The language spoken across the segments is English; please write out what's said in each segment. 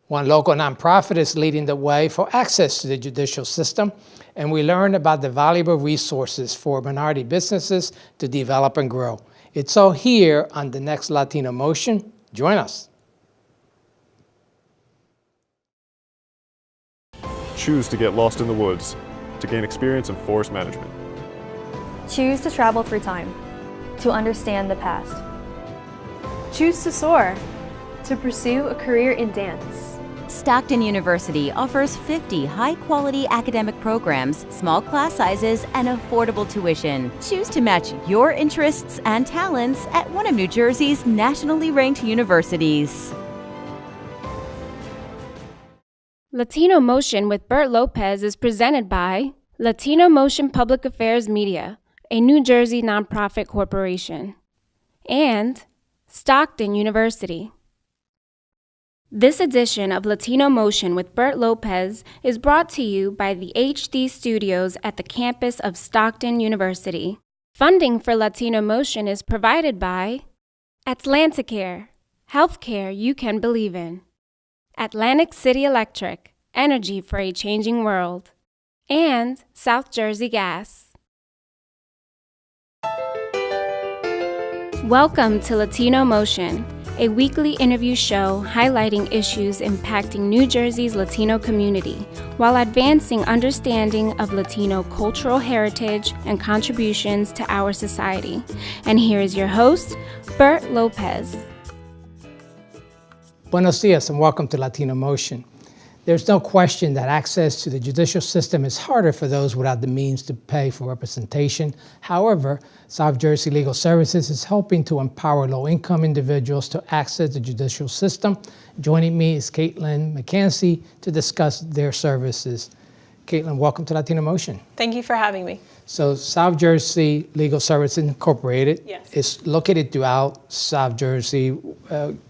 One local nonprofit is leading the way for access to the judicial system, and we learn about the valuable resources for minority businesses to develop and grow. It's all here on the next Latino Motion. Join us. Choose to get lost in the woods to gain experience in forest management. Choose to travel through time to understand the past. Choose to soar to pursue a career in dance. Stockton University offers 50 high-quality academic programs, small class sizes, and affordable tuition. Choose to match your interests and talents at one of New Jersey's nationally ranked universities. Latino Motion with Bert Lopez is presented by Latino Motion Public Affairs Media, a New Jersey nonprofit corporation, and Stockton University. This edition of Latino Motion with Bert Lopez is brought to you by the HD Studios at the campus of Stockton University. Funding for Latino Motion is provided by Atlanticare, healthcare you can believe in. Atlantic City Electric, energy for a changing world, and South Jersey Gas. Welcome to Latino Motion, a weekly interview show highlighting issues impacting New Jersey's Latino community while advancing understanding of Latino cultural heritage and contributions to our society. And here is your host, Bert Lopez. Buenos dias and welcome to Latino Motion. There's no question that access to the judicial system is harder for those without the means to pay for representation. However, South Jersey Legal Services is helping to empower low-income individuals to access the judicial system. Joining me is Caitlin McKenzie to discuss their services. Caitlin, welcome to Latino Motion. Thank you for having me. So South Jersey Legal Services Incorporated Yes. is located throughout South Jersey.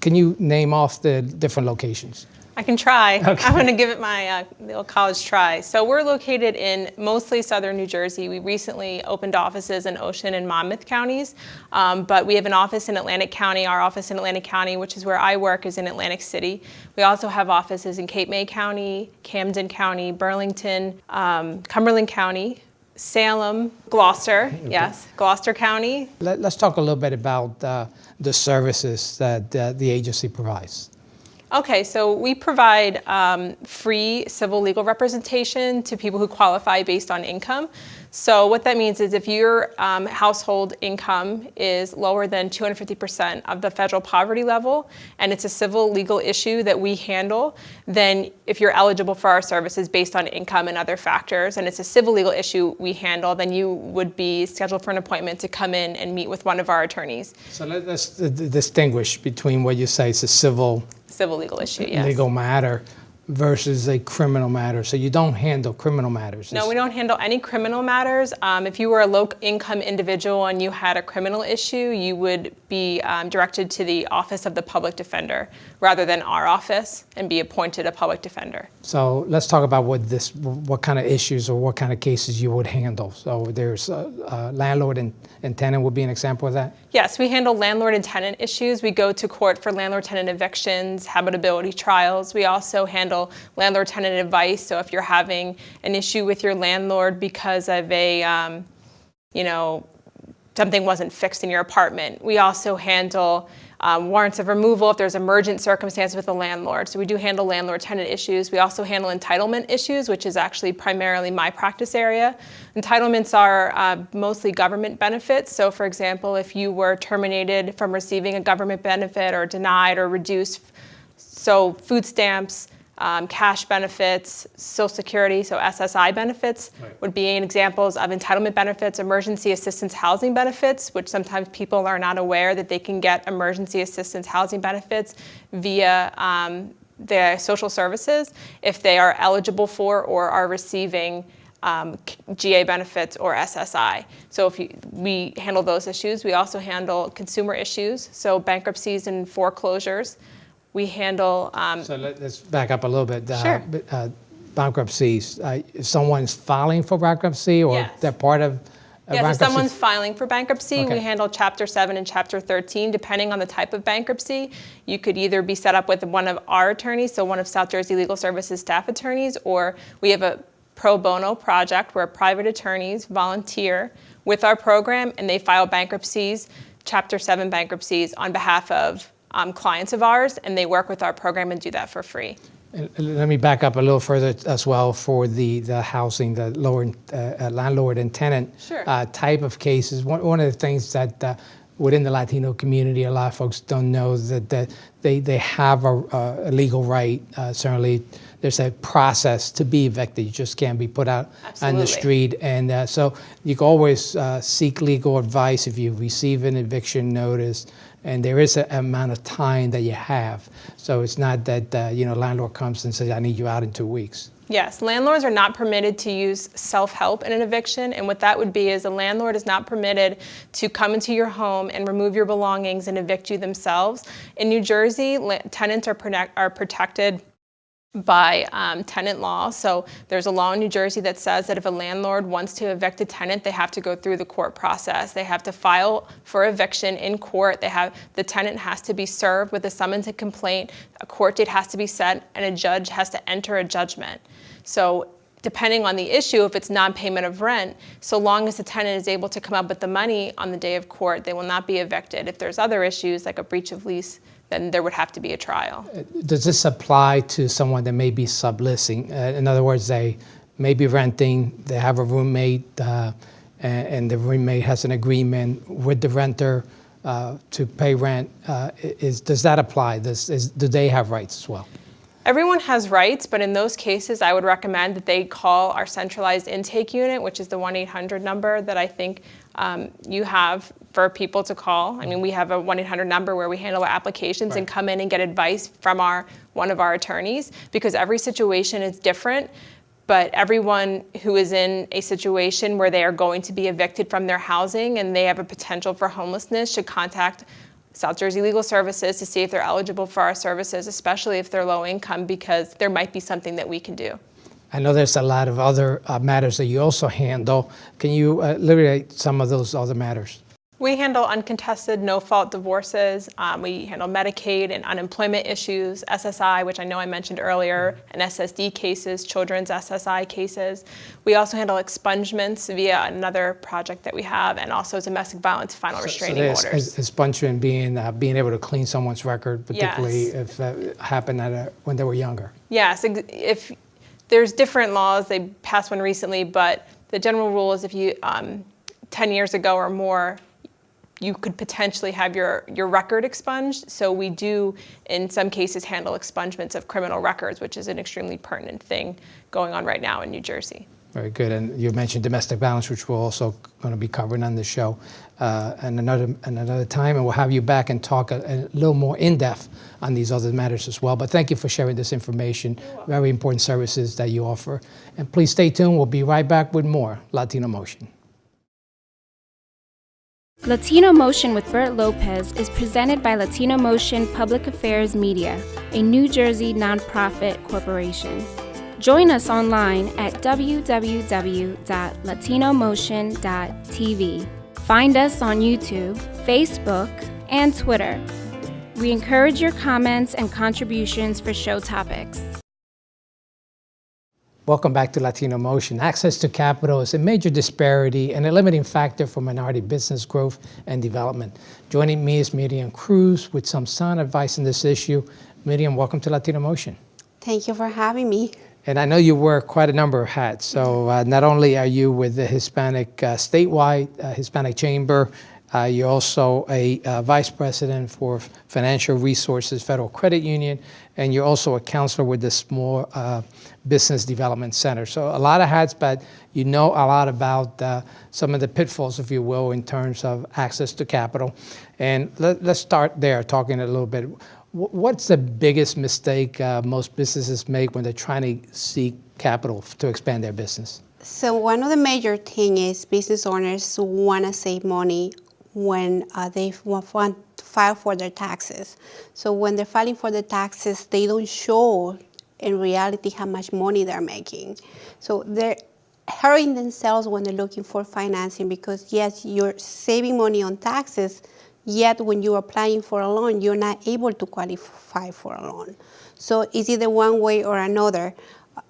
Can you name off the different locations? I can try. Okay. I'm going to give it my little college try. So we're located in mostly southern New Jersey. We recently opened offices in Ocean and Monmouth counties, but we have an office in Atlantic County. Our office in Atlantic County, which is where I work, is in Atlantic City. We also have offices in Cape May County, Camden County, Burlington, Cumberland County, Salem, Gloucester, okay. Yes, Gloucester County. Let's talk a little bit about the services that the agency provides. Okay, so we provide free civil legal representation to people who qualify based on income. So what that means is if your household income is lower than 250% of the federal poverty level, and it's a civil legal issue that we handle, then if you're eligible for our services based on income and other factors, and it's a civil legal issue we handle, then you would be scheduled for an appointment to come in and meet with one of our attorneys. So let's distinguish between what you say is a civil legal issue, yes. Legal matter versus a criminal matter. So you don't handle criminal matters. No, we don't handle any criminal matters. If you were a low-income individual and you had a criminal issue, you would be directed to the Office of the Public Defender rather than our office and be appointed a public defender. So let's talk about what kind of issues or what kind of cases you would handle. So there's landlord and tenant would be an example of that? Yes, we handle landlord and tenant issues. We go to court for landlord-tenant evictions, habitability trials. We also handle landlord-tenant advice. So if you're having an issue with your landlord because of a, something wasn't fixed in your apartment. We also handle warrants of removal if there's emergent circumstances with the landlord. So we do handle landlord-tenant issues. We also handle entitlement issues, which is actually primarily my practice area. Entitlements are mostly government benefits. So for example, if you were terminated from receiving a government benefit or denied or reduced, so food stamps, cash benefits, Social Security, so SSI benefits would be examples of entitlement benefits, emergency assistance housing benefits, which sometimes people are not aware that they can get emergency assistance housing benefits via the social services if they are eligible for or are receiving GA benefits or SSI. So we handle those issues. We also handle consumer issues, so bankruptcies and foreclosures. We handle... So let's back up a little bit. Sure. Bankruptcies, if someone's filing for bankruptcy or Yes. they're part of a Yeah, if bankruptcy? someone's filing for bankruptcy, Okay. we handle Chapter 7 and Chapter 13. Depending on the type of bankruptcy, you could either be set up with one of our attorneys, so one of South Jersey Legal Services staff attorneys, or we have a pro bono project where private attorneys volunteer with our program and they file bankruptcies, Chapter 7 bankruptcies, on behalf of clients of ours, and they work with our program and do that for free. And let me back up a little further as well for the housing, the lower landlord and tenant Sure. Type of cases. One of the things that within the Latino community, a lot of folks don't know that they have a legal right. Certainly, there's a process to be evicted. You just can't be put out on the Absolutely. street. And so you can always seek legal advice if you receive an eviction notice. And there is an amount of time that you have. So it's not that, landlord comes and says, I need you out in 2 weeks. Yes, landlords are not permitted to use self-help in an eviction, and what that would be is a landlord is not permitted to come into your home and remove your belongings and evict you themselves. In New Jersey, tenants are protected by tenant law. So there's a law in New Jersey that says that if a landlord wants to evict a tenant, they have to go through the court process. They have to file for eviction in court. The tenant has to be served with a summons and complaint. A court date has to be set, and a judge has to enter a judgment. So depending on the issue, if it's non-payment of rent, so long as the tenant is able to come up with the money on the day of court, they will not be evicted. If there's other issues like a breach of lease, then there would have to be a trial. Does this apply to someone that may be subleasing? In other words, they may be renting, they have a roommate, and the roommate has an agreement with the renter to pay rent. Does that apply? Do they have rights as well? Everyone has rights, but in those cases, I would recommend that they call our centralized intake unit, which is the 1-800 number that I think you have for people to call. I mean, we have a 1-800 number where we handle our applications and come in and get advice from one of our attorneys, because every situation is different. But everyone who is in a situation where they are going to be evicted from their housing and they have a potential for homelessness should contact South Jersey Legal Services to see if they're eligible for our services, especially if they're low income, because there might be something that we can do. I know there's a lot of other matters that you also handle. Can you elaborate some of those other matters? We handle uncontested, no-fault divorces. We handle Medicaid and unemployment issues, SSI, which I know I mentioned earlier, and SSD cases, children's SSI cases. We also handle expungements via another project that we have, and also domestic violence final restraining orders. Expungement being able to clean someone's record, particularly if that happened when they were younger. Yes, if there's different laws. They passed one recently, but the general rule is if you 10 years ago or more, you could potentially have your record expunged. So we do, in some cases, handle expungements of criminal records, which is an extremely pertinent thing going on right now in New Jersey. Very good. And you mentioned domestic violence, which we're also going to be covering on the show and another time. And we'll have you back and talk a little more in-depth on these other matters as well. But thank you for sharing this information. Very important services that you offer. And please stay tuned. We'll be right back with more Latino Motion. Latino Motion with Bert Lopez is presented by Latino Motion Public Affairs Media, a New Jersey nonprofit corporation. Join us online at www.latinomotion.tv. Find us on YouTube, Facebook, and Twitter. We encourage your comments and contributions for show topics. Welcome back to Latino Motion. Access to capital is a major disparity and a limiting factor for minority business growth and development. Joining me is Miriam Cruz with some sound advice on this issue. Miriam, welcome to Latino Motion. Thank you for having me. And I know you wear quite a number of hats. So not only are you with the Hispanic statewide Hispanic Chamber, you're also a vice president for Financial Resources Federal Credit Union, and you're also a counselor with the Small Business Development Center. So a lot of hats, but you know a lot about some of the pitfalls, if you will, in terms of access to capital. And let's start there, talking a little bit. What's the biggest mistake most businesses make when they're trying to seek capital to expand their business? So one of the major things is business owners want to save money when they want to file for their taxes. So when they're filing for the taxes, they don't show in reality how much money they're making. So hurting themselves when they're looking for financing because, yes, you're saving money on taxes, yet when you're applying for a loan, you're not able to qualify for a loan. So it's either one way or another.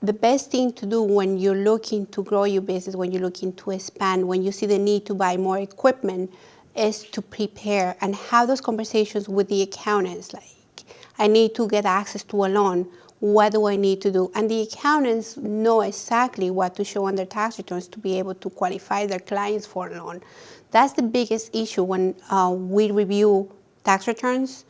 The best thing to do when you're looking to grow your business, when you're looking to expand, when you see the need to buy more equipment, is to prepare and have those conversations with the accountants. Like, I need to get access to a loan. What do I need to do? And the accountants know exactly what to show on their tax returns to be able to qualify their clients for a loan. That's the biggest issue when we review tax returns.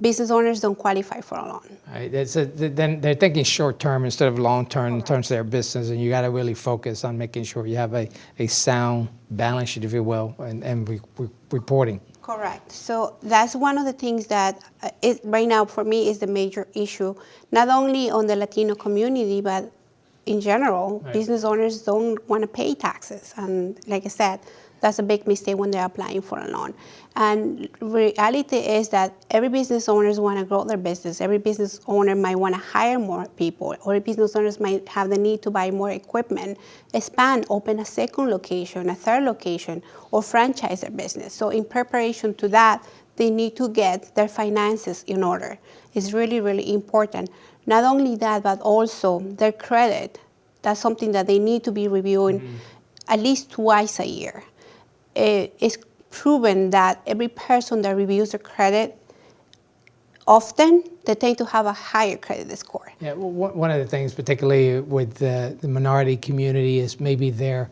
Business owners don't qualify for a loan. Right. Then they're thinking short term instead of long term in terms of their business, and you got to really focus on making sure you have a sound balance sheet, if you will, and reporting. Correct. So that's one of the things that right now for me is the major issue, not only on the Latino community, but in general. Right. Business owners don't want to pay taxes. And like I said, that's a big mistake when they're applying for a loan. And reality is that every business owners want to grow their business. Every business owner might want to hire more people, or business owners might have the need to buy more equipment, expand, open a second location, a third location, or franchise their business. So in preparation to that, they need to get their finances in order. It's really, really important. Not only that, but also their credit. That's something that they need to be reviewing at least twice a year. It's proven that every person that reviews their credit often, they tend to have a higher credit score. Yeah, well, one of the things, particularly with the minority community, is maybe they're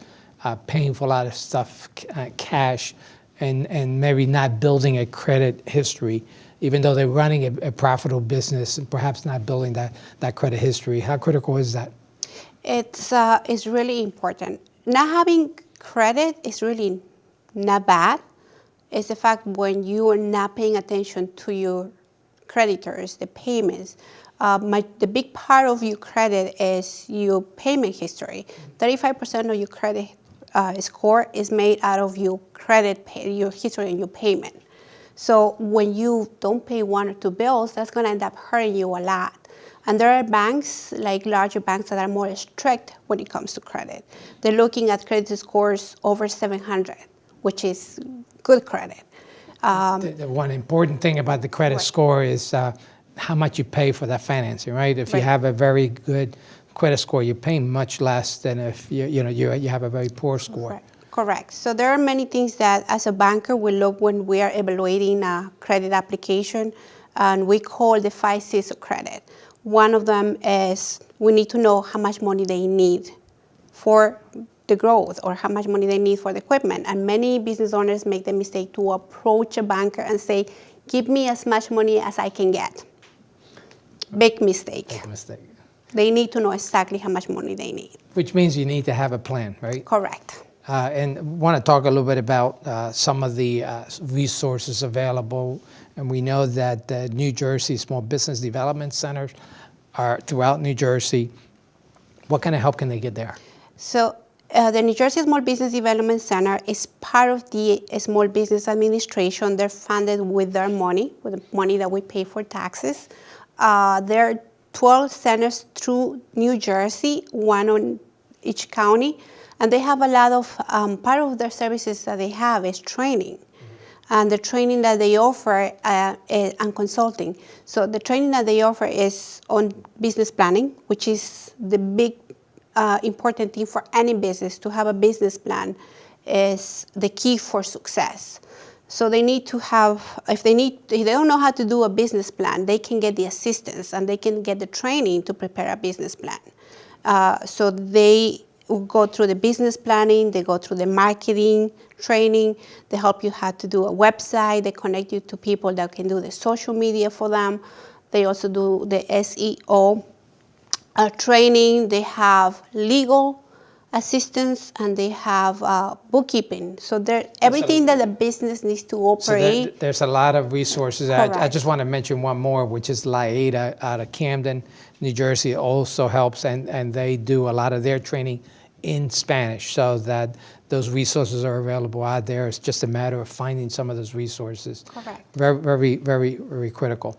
paying for a lot of stuff cash and maybe not building a credit history, even though they're running a profitable business and perhaps not building that credit history. How critical is that? It's really important. Not having credit is really not bad. It's the fact when you are not paying attention to your creditors, the payments. The big part of your credit is your payment history. 35% of your credit score is made out of your your history and your payment. So when you don't pay one or two bills, that's going to end up hurting you a lot. And there are banks, like larger banks, that are more strict when it comes to credit. They're looking at credit scores over 700, which is good credit. The one important thing about the credit score is how much you pay for that financing, right? If you have a very good credit score, you're paying much less than if you have a very poor score. Correct. So there are many things that as a banker we look when we are evaluating a credit application, and we call the 5 C's of credit. One of them is we need to know how much money they need for the growth or how much money they need for the equipment. And many business owners make the mistake to approach a banker and say, give me as much money as I can get. Big mistake. Big mistake. They need to know exactly how much money they need. Which means you need to have a plan, right? Correct. And want to talk a little bit about some of the resources available. And we know that the New Jersey Small Business Development Centers are throughout New Jersey. What kind of help can they get there? So the New Jersey Small Business Development Center is part of the Small Business Administration. They're funded with their money, with the money that we pay for taxes. There are 12 centers through New Jersey, one on each county. And they have a lot of, part of their services that they have is training. And the training that they offer and consulting. So the training that they offer is on business planning, which is the big important thing for any business. To have a business plan is the key for success. So they need to have, if they don't know how to do a business plan, they can get the assistance and they can get the training to prepare a business plan. So they go through the business planning, they go through the marketing training, they help you how to do a website, they connect you to people that can do the social media for them. They also do the SEO training, they have legal assistance, and they have bookkeeping. So everything that a business needs to operate. So there's a lot of resources. I just want to mention one more, which is LAEDA out of Camden, New Jersey, also helps, and they do a lot of their training in Spanish, so that those resources are available out there. It's just a matter of finding some of those resources. Correct. Very, very, very, very critical.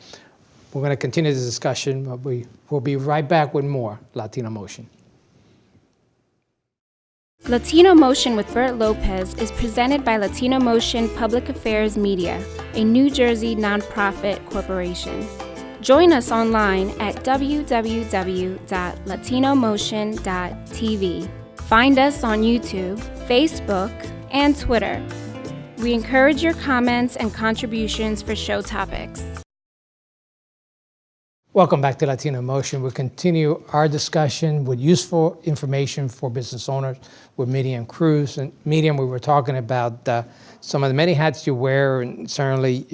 We're going to continue this discussion, but we'll be right back with more Latino Motion. Latino Motion with Bert Lopez is presented by Latino Motion Public Affairs Media, a New Jersey nonprofit corporation. Join us online at www.latinomotion.tv. Find us on YouTube, Facebook, and Twitter. We encourage your comments and contributions for show topics. Welcome back to Latino Motion. We'll continue our discussion with useful information for business owners with Medium Cruz. And Medium, we were talking about some of the many hats you wear, and certainly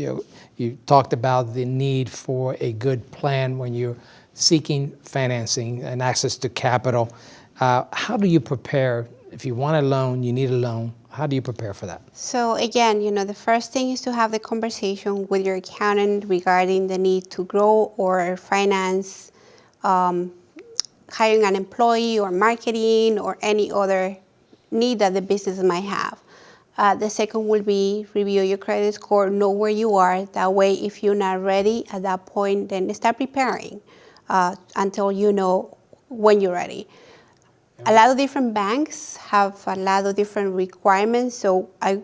you talked about the need for a good plan when you're seeking financing and access to capital. How do you prepare? If you want a loan, you need a loan. How do you prepare for that? So again, the first thing is to have the conversation with your accountant regarding the need to grow or finance, hiring an employee or marketing or any other need that the business might have. The second will be review your credit score, know where you are. That way, if you're not ready at that point, then start preparing until you know when you're ready. A lot of different banks have a lot of different requirements. So I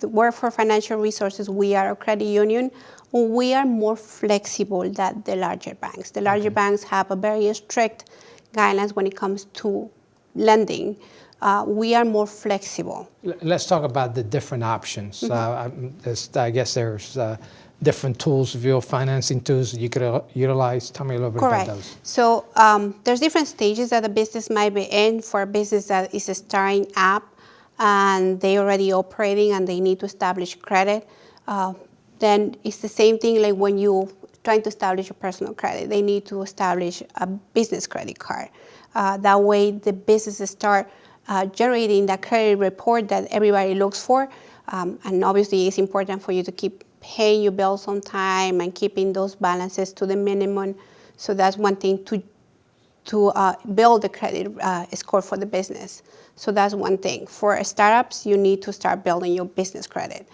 work for Financial Resources. We are a credit union. We are more flexible than the larger banks. The larger banks have a very strict guidelines when it comes to lending. We are more flexible. Let's talk about the different options. I guess there's different tools, financing tools that you could utilize. Tell me a little bit about those. So there's different stages that a business might be in. For a business that is starting up and they already operating and they need to establish credit, then it's the same thing like when you trying to establish a personal credit. They need to establish a business credit card. That way the businesses start generating that credit report that everybody looks for. And obviously it's important for you to keep paying your bills on time and keeping those balances to the minimum. So that's one thing to build the credit score for the business. So that's one thing. For startups, you need to start building your business credit.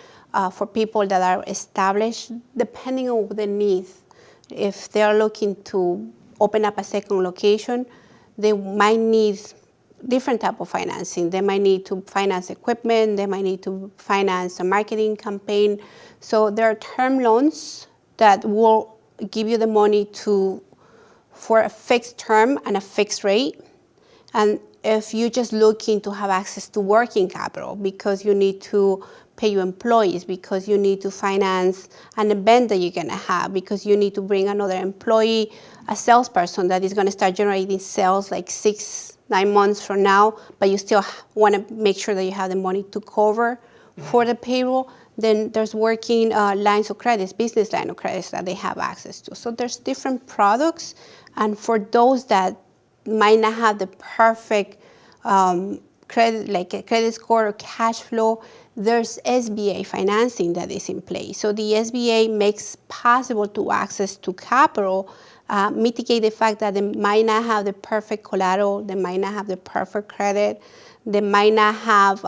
For people that are established, depending on the needs, if they're looking to open up a second location, they might need different type of financing. They might need to finance equipment. They might need to finance a marketing campaign. So there are term loans that will give you the money for a fixed term and a fixed rate. And if you're just looking to have access to working capital because you need to pay your employees, because you need to finance an event that you're gonna have, because you need to bring another employee, a salesperson that is gonna start generating sales like 6-9 months from now, but you still wanna make sure that you have the money to cover for the payroll, then there's working lines of credits, business line of credits that they have access to. So there's different products, and for those that might not have the perfect credit, like a credit score or cash flow, there's SBA financing that is in place. So the SBA makes possible to access to capital, mitigate the fact that they might not have the perfect collateral, they might not have the perfect credit, they might not have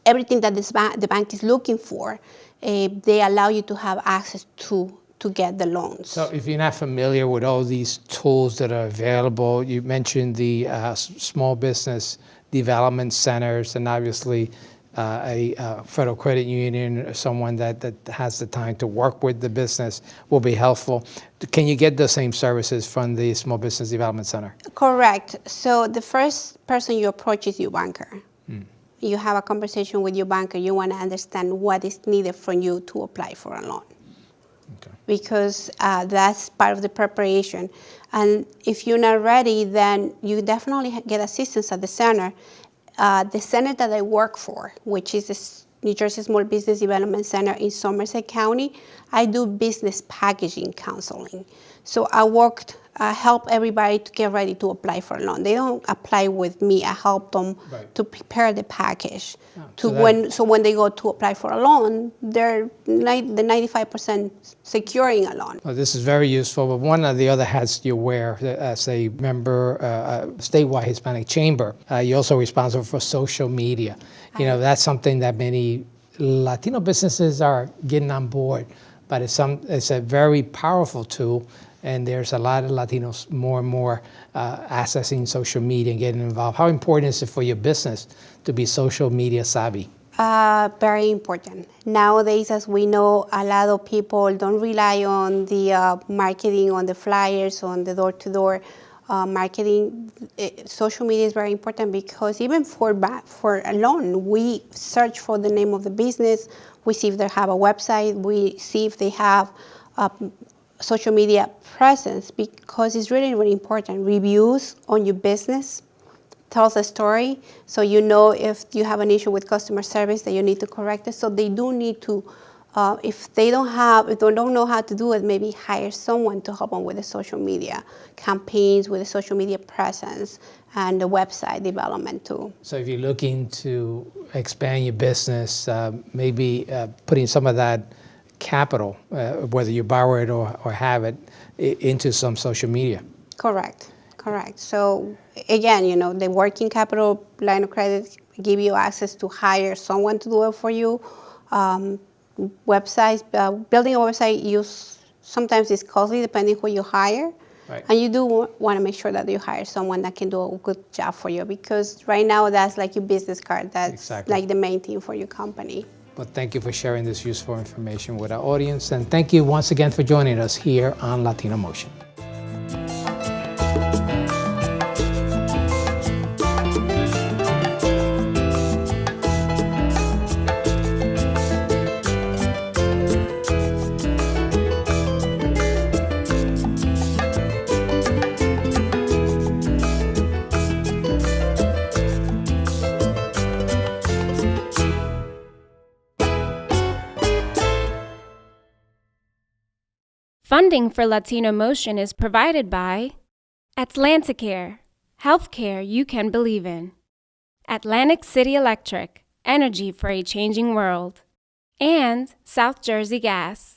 everything that the bank is looking for. They allow you to have access to get the loans. So if you're not familiar with all these tools that are available, you mentioned the small business development centers, and obviously a federal credit union or someone that has the time to work with the business will be helpful. Can you get the same services from the Small Business Development Center? Correct. So the first person you approach is your banker. You have a conversation with your banker. You want to understand what is needed from you to apply for a loan. Okay. Because that's part of the preparation. And if you're not ready, then you definitely get assistance at the center. The center that I work for, which is the New Jersey Small Business Development Center in Somerset County, I do business packaging counseling. So I help everybody to get ready to apply for a loan. They don't apply with me. I help them to prepare the package. So when they go to apply for a loan, they're the 95% securing a loan. Well, this is very useful. But one of the other hats you wear as a member, statewide Hispanic Chamber, you're also responsible for social media. That's something that many Latino businesses are getting on board. But it's a very powerful tool. and there's a lot of Latinos more and more accessing social media and getting involved. How important is it for your business to be social media savvy? Very important. Nowadays, as we know, a lot of people don't rely on the marketing, on the flyers, on the door-to-door marketing. Social media is very important because even for a loan, we search for the name of the business, we see if they have a website, we see if they have social media presence, because it's really, really important. Reviews on your business tells a story, so you know if you have an issue with customer service that you need to correct it. So they do need to, if they don't know how to do it, maybe hire someone to help them with the social media campaigns, with the social media presence, and the website development too. So if you're looking to expand your business, maybe putting some of that capital, whether you borrow it or have it, into some social media. Correct. So again, the working capital line of credit give you access to hire someone to do it for you. Websites, building a website, sometimes it's costly depending who you hire. Right. And you do want to make sure that you hire someone that can do a good job for you, because right now that's like your business card. That's exactly like the main thing for your company. Well, thank you for sharing this useful information with our audience, and thank you once again for joining us here on Latino Motion. Funding for Latino Motion is provided by Atlanticare, healthcare you can believe in. Atlantic City Electric, energy for a changing world. And South Jersey Gas.